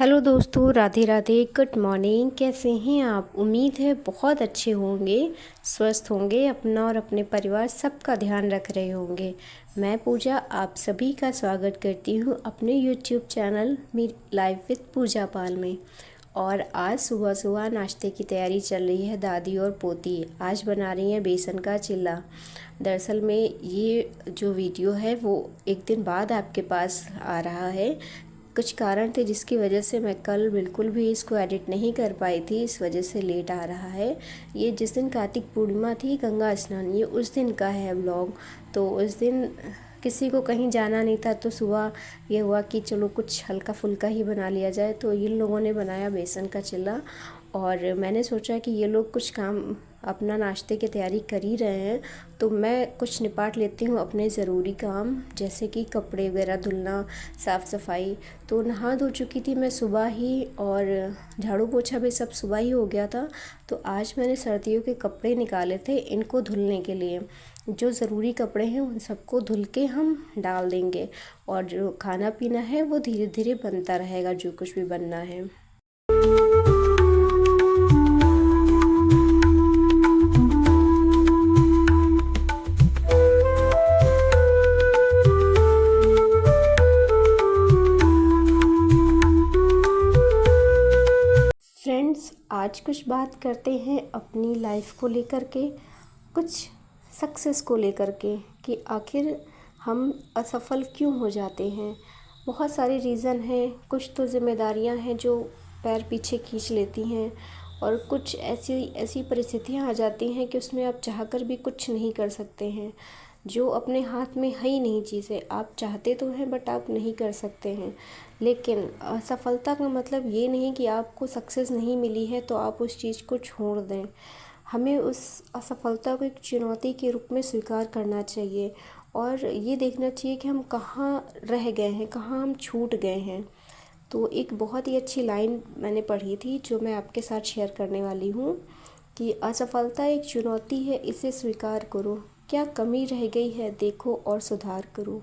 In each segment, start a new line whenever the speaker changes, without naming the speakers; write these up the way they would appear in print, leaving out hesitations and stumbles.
Hello दोस्तों, Radhe Radhe. Good morning. कैसे हैं आप? उम्मीद है बहुत अच्छे होंगे, स्वस्थ होंगे, अपना और अपने परिवार सबका ध्यान रख रहे होंगे। मैं पूजा आप सभी का स्वागत करती हूँ अपने यूट्यूब चैनल मेरी लाइफ विद पूजा पाल में। और आज सुबह सुबह नाश्ते की तैयारी चल रही है। दादी और पोती आज बना रही हैं बेसन का चिल्ला। दरअसल में ये जो वीडियो है वो एक दिन बाद आपके पास आ रहा है। कुछ कारण थे जिसकी वजह से मैं कल बिल्कुल भी इसको एडिट नहीं कर पाई थी, इस वजह से लेट आ रहा है। ये जिस दिन कार्तिक पूर्णिमा थी, गंगा स्नान, ये उस दिन का है व्लॉग। तो उस दिन किसी को कहीं जाना नहीं था, तो सुबह ये हुआ कि चलो कुछ हल्का फुल्का ही बना लिया जाए। तो इन लोगों ने बनाया बेसन का चिल्ला और मैंने सोचा कि ये लोग कुछ काम अपना नाश्ते की तैयारी कर ही रहे हैं, तो मैं कुछ निपाट लेती हूँ अपने ज़रूरी काम, जैसे कि कपड़े वगैरह धुलना, साफ़ सफाई। तो नहा धो चुकी थी मैं सुबह ही और झाड़ू पोछा भी सब सुबह ही हो गया था। तो आज मैंने सर्दियों के कपड़े निकाले थे इनको धुलने के लिए। जो ज़रूरी कपड़े हैं उन सबको धुल के हम डाल देंगे और जो खाना पीना है वो धीरे धीरे बनता रहेगा, जो कुछ भी बनना है। फ्रेंड्स, आज कुछ बात करते हैं अपनी लाइफ को लेकर के, कुछ सक्सेस को लेकर के, कि आखिर हम असफल क्यों हो जाते हैं। बहुत सारे रीज़न हैं। कुछ तो जिम्मेदारियां हैं जो पैर पीछे खींच लेती हैं, और कुछ ऐसी ऐसी परिस्थितियां आ जाती हैं कि उसमें आप चाहकर भी कुछ नहीं कर सकते हैं, जो अपने हाथ में है ही नहीं चीज़ें। आप चाहते तो हैं बट आप नहीं कर सकते हैं। लेकिन असफलता का मतलब ये नहीं कि आपको सक्सेस नहीं मिली है तो आप उस चीज़ को छोड़ दें। हमें उस असफलता को एक चुनौती के रूप में स्वीकार करना चाहिए और ये देखना चाहिए कि हम कहाँ रह गए हैं, कहाँ हम छूट गए हैं। तो एक बहुत ही अच्छी लाइन मैंने पढ़ी थी जो मैं आपके साथ शेयर करने वाली हूँ, कि असफलता एक चुनौती है, इसे स्वीकार करो। क्या कमी रह गई है देखो और सुधार करो।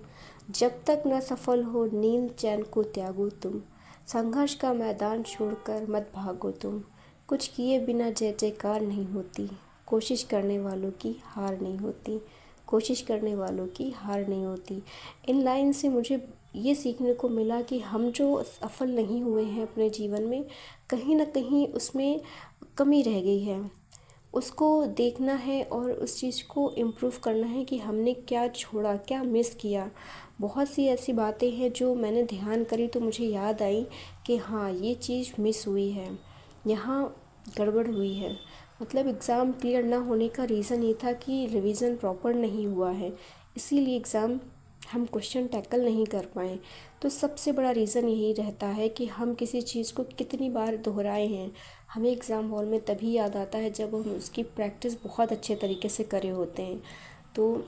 जब तक न सफल हो नींद चैन को त्यागो तुम। संघर्ष का मैदान छोड़कर मत भागो तुम। कुछ किए बिना जय जयकार नहीं होती। कोशिश करने वालों की हार नहीं होती। कोशिश करने वालों की हार नहीं होती। इन लाइन से मुझे ये सीखने को मिला कि हम जो सफल नहीं हुए हैं अपने जीवन में, कहीं ना कहीं उसमें कमी रह गई है। उसको देखना है और उस चीज़ को इम्प्रूव करना है कि हमने क्या छोड़ा, क्या मिस किया। बहुत सी ऐसी बातें हैं जो मैंने ध्यान करी तो मुझे याद आई कि हाँ, ये चीज़ मिस हुई है, यहाँ गड़बड़ हुई है। मतलब एग्ज़ाम क्लियर ना होने का रीज़न ये था कि रिवीजन प्रॉपर नहीं हुआ है, इसीलिए एग्ज़ाम हम क्वेश्चन टैकल नहीं कर पाए। तो सबसे बड़ा रीज़न यही रहता है कि हम किसी चीज़ को कितनी बार दोहराए हैं। हमें एग्ज़ाम हॉल में तभी याद आता है जब हम उसकी प्रैक्टिस बहुत अच्छे तरीके से करे होते हैं। तो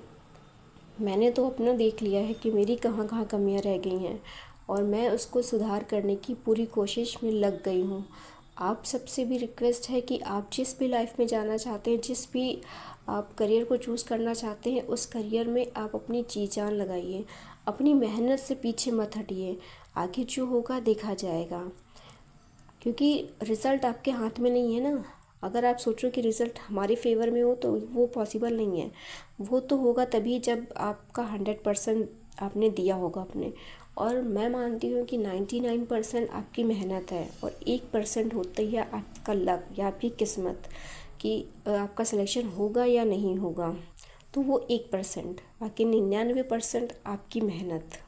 मैंने तो अपना देख लिया है कि मेरी कहाँ कहाँ कमियाँ रह गई हैं और मैं उसको सुधार करने की पूरी कोशिश में लग गई हूँ। आप सबसे भी रिक्वेस्ट है कि आप जिस भी लाइफ में जाना चाहते हैं, जिस भी आप करियर को चूज़ करना चाहते हैं, उस करियर में आप अपनी जी जान लगाइए, अपनी मेहनत से पीछे मत हटिए। आगे जो होगा देखा जाएगा, क्योंकि रिज़ल्ट आपके हाथ में नहीं है ना। अगर आप सोचो कि रिज़ल्ट हमारे फेवर में हो तो वो पॉसिबल नहीं है। वो तो होगा तभी जब आपका 100% आपने दिया होगा अपने। और मैं मानती हूँ कि 99% आपकी मेहनत है और 1% होता ही है आपका लक या आपकी किस्मत, कि आपका सिलेक्शन होगा या नहीं होगा। तो वो 1%, बाकी 99% आपकी मेहनत।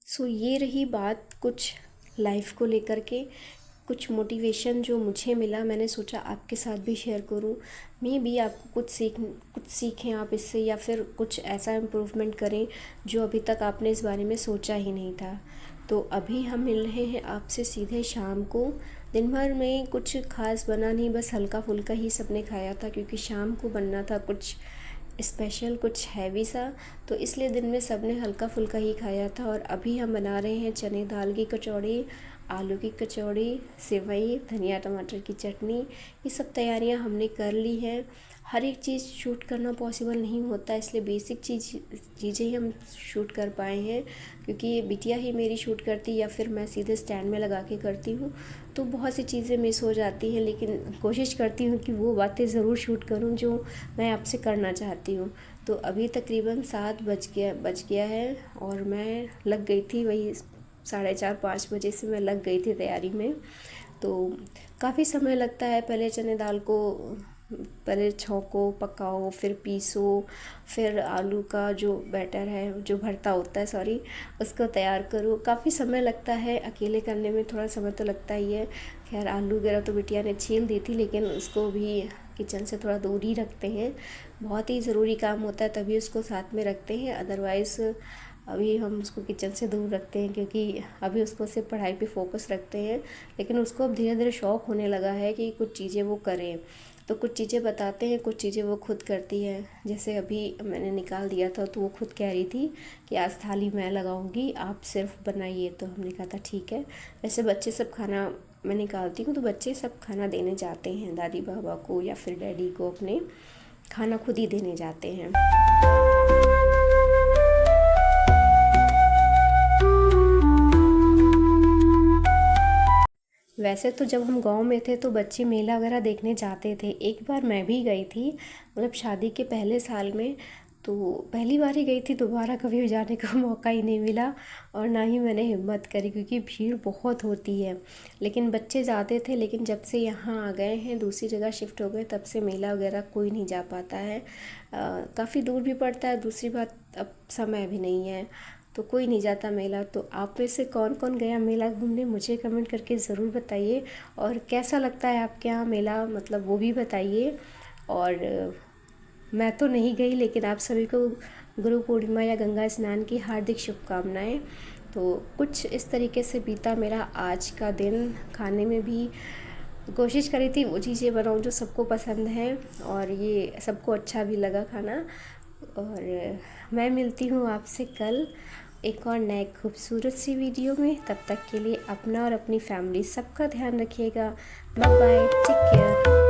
सो ये रही बात कुछ लाइफ को लेकर के, कुछ मोटिवेशन जो मुझे मिला, मैंने सोचा आपके साथ भी शेयर करूं। मे भी आपको कुछ सीखें आप इससे, या फिर कुछ ऐसा इम्प्रूवमेंट करें जो अभी तक आपने इस बारे में सोचा ही नहीं था। तो अभी हम मिल रहे हैं आपसे सीधे शाम को। दिन भर में कुछ खास बना नहीं, बस हल्का फुल्का ही सबने खाया था, क्योंकि शाम को बनना था कुछ स्पेशल, कुछ हैवी सा। तो इसलिए दिन में सबने हल्का फुल्का ही खाया था। और अभी हम बना रहे हैं चने दाल की कचौड़ी। आलू की कचौड़ी, सेवई, धनिया टमाटर की चटनी, ये सब तैयारियां हमने कर ली हैं। हर एक चीज़ शूट करना पॉसिबल नहीं होता, इसलिए बेसिक चीज़ें ही हम शूट कर पाए हैं, क्योंकि बिटिया ही मेरी शूट करती या फिर मैं सीधे स्टैंड में लगा के करती हूँ, तो बहुत सी चीज़ें मिस हो जाती हैं। लेकिन कोशिश करती हूँ कि वो बातें ज़रूर शूट करूँ जो मैं आपसे करना चाहती हूँ। तो अभी तकरीबन 7 बज गया है और मैं लग गई थी, वही 4:30-5 बजे से मैं लग गई थी तैयारी में। तो काफ़ी समय लगता है, पहले चने दाल को पहले छौंको, पकाओ, फिर पीसो, फिर आलू का जो बैटर है, जो भरता होता है सॉरी, उसको तैयार करो। काफ़ी समय लगता है, अकेले करने में थोड़ा समय तो लगता ही है। खैर आलू वगैरह तो बिटिया ने छील दी थी, लेकिन उसको भी किचन से थोड़ा दूर ही रखते हैं। बहुत ही ज़रूरी काम होता है तभी उसको साथ में रखते हैं, अदरवाइज़ अभी हम उसको किचन से दूर रखते हैं, क्योंकि अभी उसको सिर्फ पढ़ाई पे फोकस रखते हैं। लेकिन उसको अब धीरे धीरे शौक़ होने लगा है कि कुछ चीज़ें वो करें, तो कुछ चीज़ें बताते हैं, कुछ चीज़ें वो खुद करती है। जैसे अभी मैंने निकाल दिया था तो वो खुद कह रही थी कि आज थाली मैं लगाऊंगी, आप सिर्फ बनाइए। तो हमने कहा था ठीक है। वैसे बच्चे सब खाना मैं निकालती हूँ तो बच्चे सब खाना देने जाते हैं, दादी बाबा को या फिर डैडी को अपने खाना खुद ही देने जाते हैं। वैसे तो जब हम गांव में थे तो बच्चे मेला वगैरह देखने जाते थे। एक बार मैं भी गई थी, मतलब शादी के पहले साल में, तो पहली बार ही गई थी, दोबारा कभी जाने का मौका ही नहीं मिला और ना ही मैंने हिम्मत करी, क्योंकि भीड़ बहुत होती है। लेकिन बच्चे जाते थे, लेकिन जब से यहाँ आ गए हैं, दूसरी जगह शिफ्ट हो गए, तब से मेला वगैरह कोई नहीं जा पाता है। काफ़ी दूर भी पड़ता है, दूसरी बात अब समय भी नहीं है, तो कोई नहीं जाता मेला। तो आप में से कौन कौन गया मेला घूमने, मुझे कमेंट करके ज़रूर बताइए। और कैसा लगता है आपके यहाँ मेला, मतलब वो भी बताइए। और मैं तो नहीं गई, लेकिन आप सभी को गुरु पूर्णिमा या गंगा स्नान की हार्दिक शुभकामनाएं। तो कुछ इस तरीके से बीता मेरा आज का दिन। खाने में भी कोशिश करी थी वो चीज़ें बनाऊं जो सबको पसंद है, और ये सबको अच्छा भी लगा खाना। और मैं मिलती हूँ आपसे कल एक और नए खूबसूरत सी वीडियो में। तब तक के लिए अपना और अपनी फैमिली सबका ध्यान रखिएगा। Bye bye, take care.